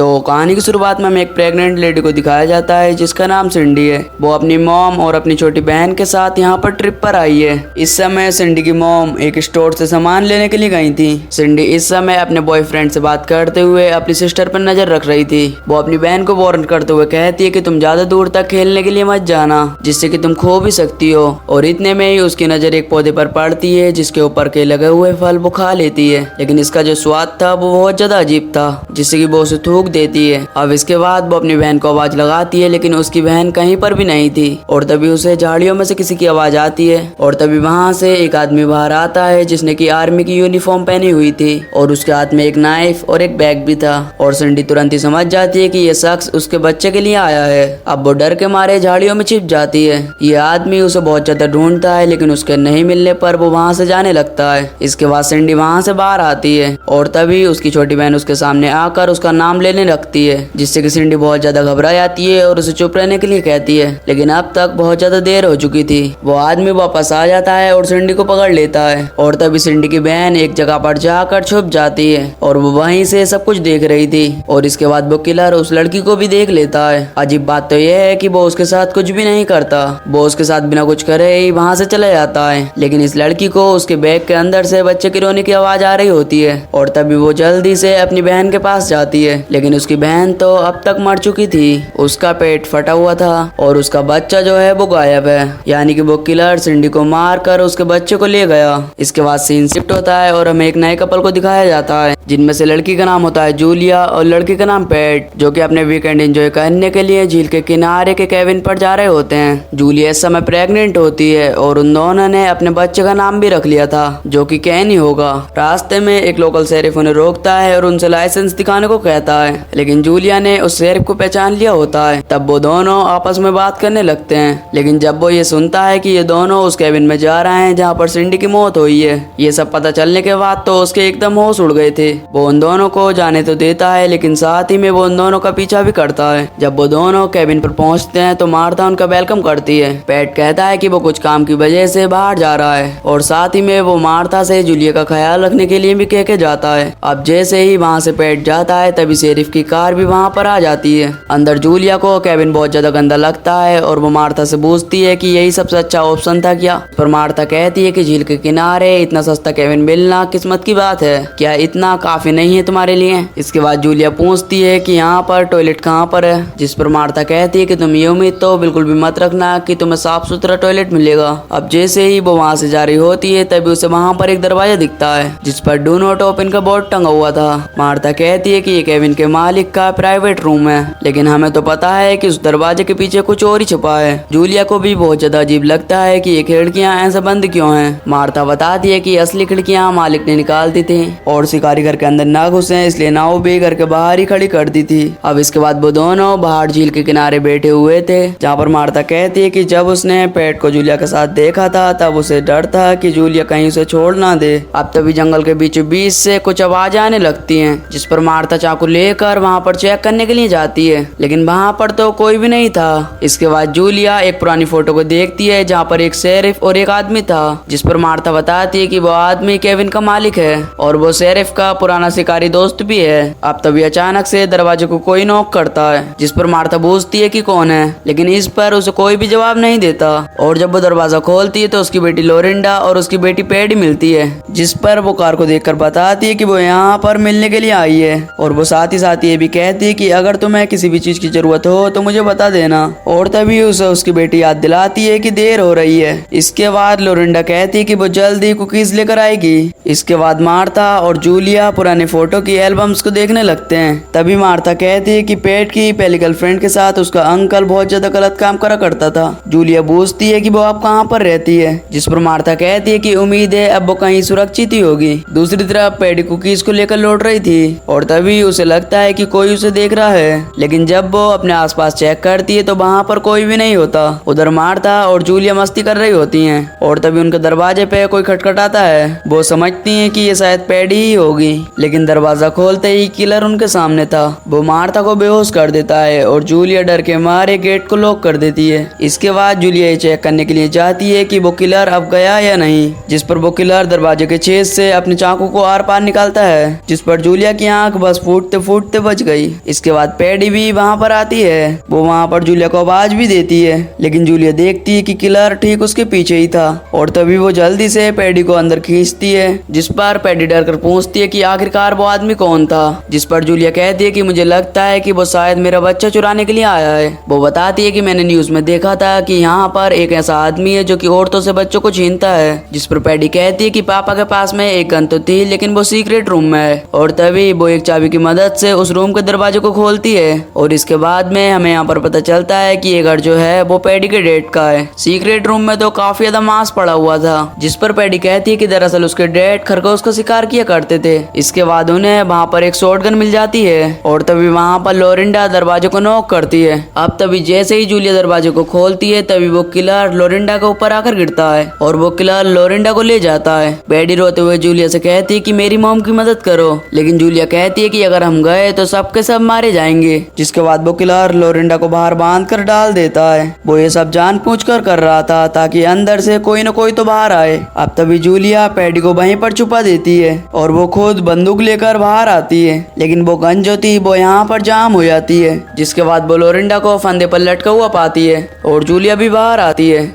तो कहानी की शुरुआत में हमें एक प्रेग्नेंट लेडी को दिखाया जाता है जिसका नाम सिंडी है। वो अपनी मॉम और अपनी छोटी बहन के साथ यहाँ पर ट्रिप पर आई है। इस समय सिंडी की मॉम एक स्टोर से सामान लेने के लिए गई थी। सिंडी इस समय अपने बॉयफ्रेंड से बात करते हुए अपनी सिस्टर पर नजर रख रही थी। वो अपनी बहन को वार्न करते हुए कहती है कि तुम ज्यादा दूर तक खेलने के लिए मत जाना, जिससे कि तुम खो भी सकती हो। और इतने में ही उसकी नजर एक पौधे पर पड़ती है जिसके ऊपर के लगे हुए फल वो खा लेती है, लेकिन इसका जो स्वाद था वो बहुत ज्यादा अजीब था, जिससे कि वो उसे थूक देती है। अब इसके बाद वो अपनी बहन को आवाज लगाती है, लेकिन उसकी बहन कहीं पर भी नहीं थी। और तभी उसे झाड़ियों में से किसी की आवाज आती है और तभी वहाँ से एक आदमी बाहर आता है जिसने की आर्मी की यूनिफॉर्म पहनी हुई थी और उसके हाथ में एक नाइफ और एक बैग भी था। और सिंडी तुरंत ही समझ जाती है कि ये शख्स उसके बच्चे के लिए आया है। अब वो डर के मारे झाड़ियों में छिप जाती है। ये आदमी उसे बहुत ज्यादा ढूंढता है, लेकिन उसके नहीं मिलने पर वो वहाँ से जाने लगता है। इसके बाद सिंडी वहाँ से बाहर आती है और तभी उसकी छोटी बहन उसके सामने आकर उसका नाम लेने लगती है, जिससे कि सिंडी बहुत ज्यादा घबरा जाती है और उसे चुप रहने के लिए कहती है, लेकिन अब तक बहुत ज्यादा देर हो चुकी थी। वो आदमी वापस आ जाता है और सिंडी को पकड़ लेता है और तभी सिंडी की बहन एक जगह पर जाकर छुप जाती है और वो वहीं से सब कुछ देख रही थी। और इसके बाद वो किलर उस लड़की को भी देख लेता है। अजीब बात तो यह है कि वो उसके साथ कुछ भी नहीं करता, वो उसके साथ बिना कुछ करे ही वहाँ से चला जाता है। लेकिन इस लड़की को उसके बैग के अंदर से बच्चे के रोने की आवाज आ रही होती है और तभी वो जल्दी से अपनी बहन के पास जाती है, लेकिन उसकी बहन तो अब तक मर चुकी थी। उसका पेट फटा हुआ था और उसका बच्चा जो है वो गायब है, यानी कि वो किलर सिंडी को मार कर उसके बच्चे को ले गया। इसके बाद सीन शिफ्ट होता है और हमें एक नए कपल को दिखाया जाता है, जिनमें से लड़की का नाम होता है जूलिया और लड़की का नाम पैट, जो कि अपने वीकेंड एंजॉय करने के लिए झील के किनारे के केबिन पर जा रहे होते हैं। जूलिया इस समय प्रेग्नेंट होती है और उन दोनों ने अपने बच्चे का नाम भी रख लिया था, जो कि कैनी होगा। रास्ते में एक लोकल शेरिफ उन्हें रोकता है और उनसे लाइसेंस दिखाने को कहता है, लेकिन जूलिया ने उस शेरिफ को पहचान लिया होता है। तब वो दोनों आपस में बात करने लगते हैं, लेकिन जब वो ये सुनता है कि ये दोनों उस केबिन में जा रहे हैं जहाँ पर सिंडी की मौत हुई है, ये सब पता चलने के बाद तो उसके एकदम होश उड़ गए थे। वो उन दोनों को जाने तो देता है, लेकिन साथ ही में वो उन दोनों का पीछा भी करता है। जब वो दोनों केबिन पर पहुंचते हैं तो मार्था उनका वेलकम करती है। पैट कहता है कि वो कुछ काम की वजह से बाहर जा रहा है और साथ ही में वो मार्था से जूलिया का ख्याल रखने के लिए भी कह के जाता है। अब जैसे ही वहाँ से पैट जाता है तभी शेरिफ की कार भी वहाँ पर आ जाती है। अंदर जूलिया को केबिन बहुत ज्यादा गंदा लगता है और वो मार्था से पूछती है कि यही सबसे अच्छा ऑप्शन था क्या। पर मार्था कहती है कि झील के किनारे इतना सस्ता केबिन मिलना किस्मत की बात है, क्या इतना काफी नहीं है तुम्हारे लिए। इसके बाद जूलिया पूछती है कि यहाँ पर टॉयलेट कहाँ पर है, जिस पर मार्था कहती है कि तुम ये उम्मीद तो बिल्कुल भी मत रखना कि तुम्हें साफ सुथरा टॉयलेट मिलेगा। अब जैसे ही वो वहाँ से जा रही होती है तभी उसे वहाँ पर एक दरवाजा दिखता है जिस पर डू नॉट ओपन का बोर्ड टंगा हुआ था। मार्था कहती है कि ये केबिन के मालिक का प्राइवेट रूम है, लेकिन हमें तो पता है कि उस दरवाजे के पीछे कुछ और ही छुपा है। जूलिया को भी बहुत ज्यादा अजीब लगता है कि ये खिड़कियां ऐसे बंद क्यों हैं। मार्था बताती है कि असली खिड़कियां मालिक ने निकाल दी थी और शिकारी घर के अंदर ना घुसे, इसलिए नाव भी घर के बाहर ही खड़ी कर दी थी। अब इसके बाद वो दोनों बाहर झील के किनारे बैठे हुए थे, जहाँ पर मार्था कहती है कि जब उसने पैट को जूलिया के साथ देखा था तब उसे डर था कि जूलिया कहीं उसे छोड़ ना दे। अब तभी जंगल के बीचों बीच से कुछ आवाज आने लगती है, जिस पर मार्था चाकू लेकर वहाँ पर चेक करने के लिए जाती है, लेकिन वहाँ पर तो कोई भी नहीं था। इसके बाद जूलिया एक पुरानी फोटो को देखती है जहाँ पर एक शेरिफ और एक आदमी था, जिस पर मार्था बताती है कि वो आदमी केबिन का मालिक है और वो शेरिफ का पुराना शिकारी दोस्त भी है। अब तभी अचानक से दरवाजे को कोई नॉक करता है, जिस पर मार्था पूछती है कि कौन है, लेकिन इस पर उसे कोई भी जवाब नहीं देता। और जब वो दरवाजा खोलती है तो उसकी बेटी लोरिंडा और उसकी बेटी पैडी मिलती है, जिस पर वो कार को देखकर बताती है कि वो यहाँ पर मिलने के लिए आई है। और वो साथ ही ये भी कहती है कि अगर तुम्हें किसी भी चीज की जरूरत हो तो मुझे बता देना। और तभी उसे उसकी बेटी याद दिलाती है कि देर हो रही है। इसके बाद लोरिंडा कहती है कि वो जल्दी कुकीज लेकर आएगी। इसके बाद मार्था और जूलिया पुराने फोटो की एल्बम्स को देखने लगते हैं। तभी मार्था कहती है कि पेट की पहली गर्लफ्रेंड के साथ उसका अंकल बहुत ज्यादा गलत काम करा करता था। जूलिया पूछती है कि वो अब कहाँ पर रहती है, जिस पर मार्था कहती है कि उम्मीद है अब वो कहीं सुरक्षित ही होगी। दूसरी तरफ पैडी कुकीज को लेकर लौट रही थी और तभी उसे लगता है कि कोई उसे देख रहा है, लेकिन जब वो अपने आसपास चेक करती है तो वहाँ पर कोई भी नहीं होता। उधर मार्था और जूलिया मस्ती कर रही होती हैं और तभी उनके दरवाजे पे कोई खटखटाता है। वो समझती हैं कि ये शायद पैडी ही होगी, लेकिन दरवाजा खोलते ही किलर उनके सामने था। वो मार्था को बेहोश कर देता है और जूलिया डर के मारे गेट को लॉक कर देती है। इसके बाद जूलिया ये चेक करने के लिए जाती है कि वो किलर अब गया या नहीं, जिस पर वो किलर दरवाजे के छेद से अपने चाकू को आर पार निकालता है, जिस पर जूलिया की आंख बस फूटते फूटते कूदते बच गई। इसके बाद पैडी भी वहाँ पर आती है। वो वहाँ पर जूलिया को आवाज भी देती है, लेकिन जूलिया देखती है कि किलर ठीक उसके पीछे ही था और तभी वो जल्दी से पैडी को अंदर खींचती है, जिस पर पैडी डर कर पूछती है कि आखिरकार वो आदमी कौन था। जिस पर जूलिया कहती है कि मुझे लगता है कि वो शायद मेरा बच्चा चुराने के लिए आया है। वो बताती है कि मैंने न्यूज में देखा था कि यहाँ पर एक ऐसा आदमी है जो कि औरतों से बच्चों को छीनता है। जिस पर पैडी कहती है कि पापा के पास में एक गन तो थी, लेकिन वो सीक्रेट रूम में है। और तभी वो एक चाबी की मदद से उस रूम के दरवाजे को खोलती है और इसके बाद में हमें यहाँ पर पता चलता है कि ये घर जो है वो पैडी के डैड का है। सीक्रेट रूम में तो काफी ज्यादा मांस पड़ा हुआ था, जिस पर पैडी कहती है कि दरअसल उसके डैड खरगोश का शिकार किया करते थे। इसके बाद उन्हें वहाँ पर एक शॉटगन मिल जाती है और तभी वहाँ पर लोरिंडा दरवाजे को नॉक करती है। अब तभी जैसे ही जूलिया दरवाजे को खोलती है तभी वो किलर लोरिंडा के ऊपर आकर गिरता है और वो किलर लोरिंडा को ले जाता है। पैडी रोते हुए जूलिया से कहती है कि मेरी मॉम की मदद करो, लेकिन जूलिया कहती है कि अगर हम गए तो सबके सब मारे जाएंगे। जिसके बाद वो किलर लोरिंडा को बाहर बांध कर डाल देता है। वो ये सब जानबूझकर कर रहा था ताकि अंदर से कोई न कोई तो बाहर आए। अब तभी जूलिया पैडी को वहीं पर छुपा देती है और वो खुद बंदूक लेकर बाहर आती है, लेकिन वो गन जो थी वो यहाँ पर जाम हो जाती है। जिसके बाद वो लोरिंडा को फंदे पर लटका हुआ पाती है और जूलिया भी बाहर आती है।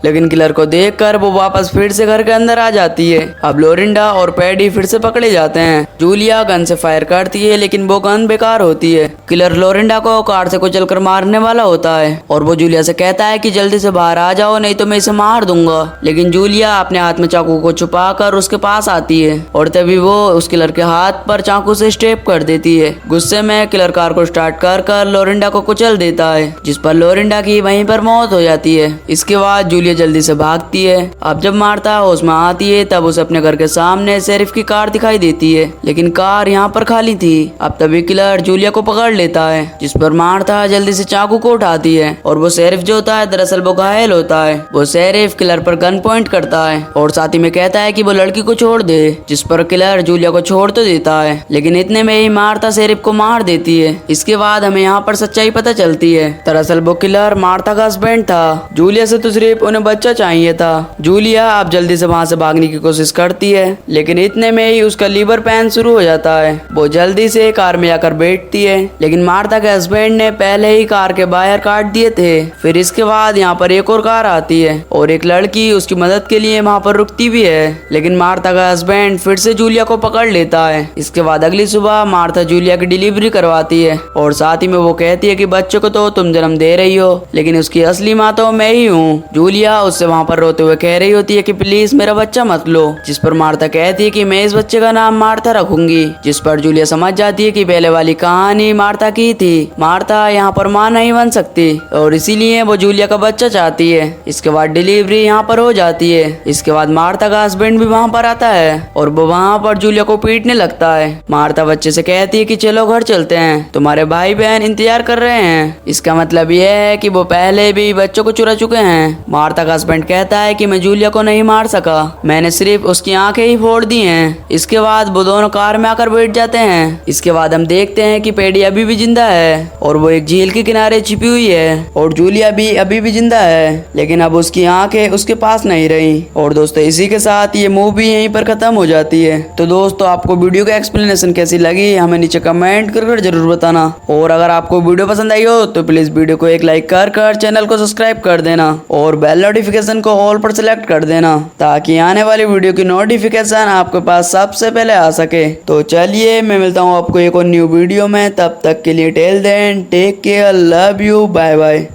लेकिन किलर को देखकर वो वापस फिर से घर के अंदर आ जाती है। अब लोरिंडा और पैडी फिर से पकड़े जाते हैं। जूलिया गन से फायर करती है, लेकिन वो गन बेकार होती है। किलर लोरिंडा को कार से कुचलकर मारने वाला होता है और वो जूलिया से कहता है कि जल्दी से बाहर आ जाओ, नहीं तो मैं इसे मार दूंगा। लेकिन जूलिया अपने हाथ में चाकू को छुपाकर उसके पास आती है और तभी वो उस किलर के हाथ पर चाकू से स्टेप कर देती है। गुस्से में किलर कार को स्टार्ट कर लोरिंडा को कुचल देता है, जिस पर लोरिंडा की वहीं पर मौत हो जाती है। इसके बाद जूलिया जल्दी से भागती है। अब जब मार्था होश में आती है तब उसे अपने घर के सामने शेरिफ की कार दिखाई देती है, लेकिन कार यहाँ पर खाली थी। अब तभी किलर जूलिया को पकड़ लेता है, जिस पर मार्था जल्दी से चाकू को उठाती है और वो शेरिफ जो होता है दरअसल वो घायल होता है। वो शेरिफ किलर पर गन पॉइंट करता है और साथ ही में कहता है कि वो लड़की को छोड़ दे, जिस पर किलर जूलिया को छोड़ तो देता है, लेकिन इतने में ही मार्था शेरिफ को मार देती है। इसके बाद हमें यहाँ पर सच्चाई पता चलती है। दरअसल वो किलर मार्था का हस्बैंड था। जूलिया से तो सिर्फ उन्हें बच्चा चाहिए था। जूलिया अब जल्दी से वहाँ से भागने की कोशिश करती है, लेकिन इतने में ही उसका लीवर पेन शुरू हो जाता है। वो जल्दी से कार में आकर बैठती है, लेकिन मार्था के हस्बैंड ने पहले ही कार के बाहर काट दिए थे। फिर इसके बाद यहाँ पर एक और कार आती है और एक लड़की उसकी मदद के लिए वहाँ पर रुकती भी है, लेकिन मार्था का हस्बैंड फिर से जूलिया को पकड़ लेता है। इसके बाद अगली सुबह मार्था जूलिया की डिलीवरी करवाती है और साथ ही में वो कहती है कि बच्चे को तो तुम जन्म दे रही हो, लेकिन उसकी असली माँ तो मैं ही हूँ। जूलिया उससे वहाँ पर रोते हुए कह रही होती है कि प्लीज मेरा बच्चा मत लो, जिस पर मार्था कहती है कि मैं इस बच्चे का नाम मार्था रखूंगी। जिस पर जूलिया समझ जाती है कि पहले वाली कहानी मार्था की थी। मार्था यहाँ पर माँ नहीं बन सकती और इसीलिए वो जूलिया का बच्चा चाहती है। इसके बाद डिलीवरी यहाँ पर हो जाती है। इसके बाद मार्था का हस्बैंड भी वहाँ पर आता है और वो वहाँ पर जूलिया को पीटने लगता है। मार्था बच्चे से कहती है कि चलो घर चलते हैं, तुम्हारे भाई बहन इंतजार कर रहे हैं। इसका मतलब यह है कि वो पहले भी बच्चों को चुरा चुके हैं। मार्था का हस्बैंड कहता है कि मैं जूलिया को नहीं मार सका, मैंने सिर्फ उसकी आंखें ही फोड़ दी हैं। इसके बाद वो दोनों कार में आकर बैठ जाते हैं। इसके बाद हम देखते हैं कि पैडी अभी भी जिंदा है और वो एक झील के किनारे छिपी हुई है और जूलिया भी अभी भी जिंदा है, लेकिन अब उसकी आंखें उसके पास नहीं रही। और दोस्तों इसी के साथ ये मूवी यहीं पर खत्म हो जाती है। तो दोस्तों आपको वीडियो का एक्सप्लेनेशन कैसी लगी हमें नीचे कमेंट कर जरूर बताना, और अगर आपको वीडियो पसंद आई हो तो प्लीज वीडियो को एक लाइक कर चैनल को सब्सक्राइब कर देना और बेल नोटिफिकेशन को ऑल पर सेलेक्ट कर देना, ताकि आने वाली वीडियो की नोटिफिकेशन आपके पास सबसे पहले आ सके। तो चलिए मैं मिलता हूँ आपको एक और न्यू वीडियो में, तब तक के लिए till then take care, love you, bye bye.